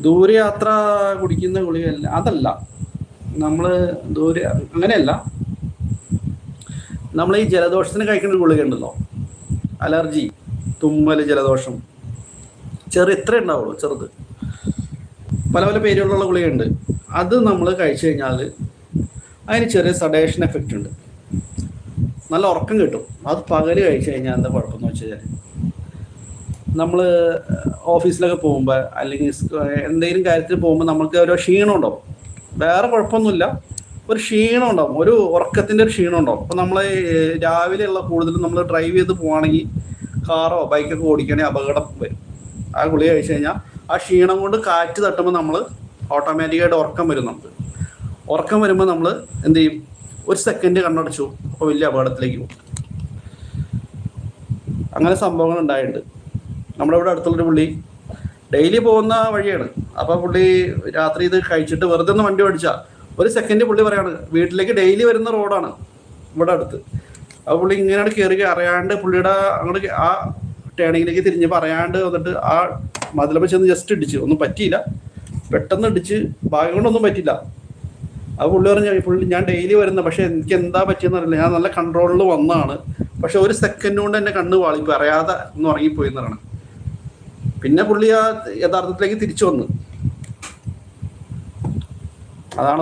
ദൂരയാത്ര കുടിക്കുന്ന ഗുളികയല്ല, അതല്ല. നമ്മൾ ദൂരെ അങ്ങനെയല്ല. നമ്മൾ ഈ ജലദോഷത്തിന് കഴിക്കുന്ന ഗുളിക ഉണ്ടല്ലോ, അലർജി, തുമ്മൽ, ജലദോഷം, ഇത്ര ഉണ്ടാവുള്ളൂ, ചെറുത്. പല പല പേരുകളുള്ള ഗുളികയുണ്ട്. അത് നമ്മൾ കഴിച്ചു കഴിഞ്ഞാൽ അതിന് ചെറിയ സഡേഷൻ എഫക്റ്റ് ഉണ്ട്. നല്ല ഉറക്കം കിട്ടും. അത് പകൽ കഴിച്ചു കഴിഞ്ഞാൽ എന്താ കുഴപ്പമെന്ന് വെച്ച് കഴിഞ്ഞാൽ, നമ്മൾ ഓഫീസിലൊക്കെ പോകുമ്പോൾ അല്ലെങ്കിൽ എന്തെങ്കിലും കാര്യത്തിൽ പോകുമ്പോൾ നമുക്ക് ഒരു ക്ഷീണം ഉണ്ടാവും. വേറെ കുഴപ്പമൊന്നുമില്ല, ഒരു ക്ഷീണം ഉണ്ടാവും, ഒരു ഉറക്കത്തിൻ്റെ ഒരു ക്ഷീണം ഉണ്ടാവും. അപ്പോൾ നമ്മൾ രാവിലെയുള്ള കൂടുതലും നമ്മൾ ഡ്രൈവ് ചെയ്ത് പോവുകയാണെങ്കിൽ, കാറോ ബൈക്കൊക്കെ ഓടിക്കുകയാണെങ്കിൽ അപകടം വരും. ആ ഗുളിക കഴിച്ചു കഴിഞ്ഞാൽ ആ ക്ഷീണം കൊണ്ട് കാറ്റ് തട്ടുമ്പോൾ നമ്മൾ ഓട്ടോമാറ്റിക്കായിട്ട് ഉറക്കം വരും. നമുക്ക് ഉറക്കം വരുമ്പോൾ നമ്മൾ എന്ത് ചെയ്യും, ഒരു സെക്കൻഡ് കണ്ണടച്ചു, അപ്പോൾ വലിയ അപകടത്തിലേക്ക് പോകും. അങ്ങനെ സംഭവങ്ങൾ ഉണ്ടായിട്ടുണ്ട്. നമ്മുടെ ഇവിടെ അടുത്തുള്ളൊരു പുള്ളി ഡെയിലി പോകുന്ന വഴിയാണ്. അപ്പോൾ പുള്ളി രാത്രി ഇത് കഴിച്ചിട്ട് വെറുതെ ഒന്ന് വണ്ടി ഓടിച്ചാൽ ഒരു സെക്കൻഡ് പുള്ളി പറയാണ്, വീട്ടിലേക്ക് ഡെയിലി വരുന്ന റോഡാണ് ഇവിടെ അടുത്ത്. അപ്പോൾ പുള്ളി ഇങ്ങനെ കയറി അറിയാണ്ട് പുള്ളിയുടെ അങ്ങോട്ട് ആ ടേണിങ്ങിലേക്ക് തിരിഞ്ഞപ്പോൾ അറിയാണ്ട് വന്നിട്ട് ആ മതിലപ്പം ചെന്ന് ജസ്റ്റ് ഇടിച്ച്, ഒന്നും പറ്റിയില്ല, പെട്ടെന്ന് ഇടിച്ച്, ഭാഗ്യം കൊണ്ടൊന്നും പറ്റില്ല. അത് പുള്ളി പറഞ്ഞു, പുള്ളി ഞാൻ ഡെയിലി വരുന്ന, പക്ഷെ എനിക്ക് എന്താ പറ്റിയെന്ന് അറിയില്ല, ഞാൻ നല്ല കൺട്രോളിൽ വന്നതാണ്, പക്ഷെ ഒരു സെക്കൻഡ് കൊണ്ട് എന്നെ കണ്ണ് വാളിപ്പോൾ അറിയാതെ ഒന്ന് ഉറങ്ങിപ്പോയി എന്നതാണ്. പിന്നെ പുള്ളി ആ യഥാർത്ഥത്തിലേക്ക് തിരിച്ചു വന്നു. അതാണ്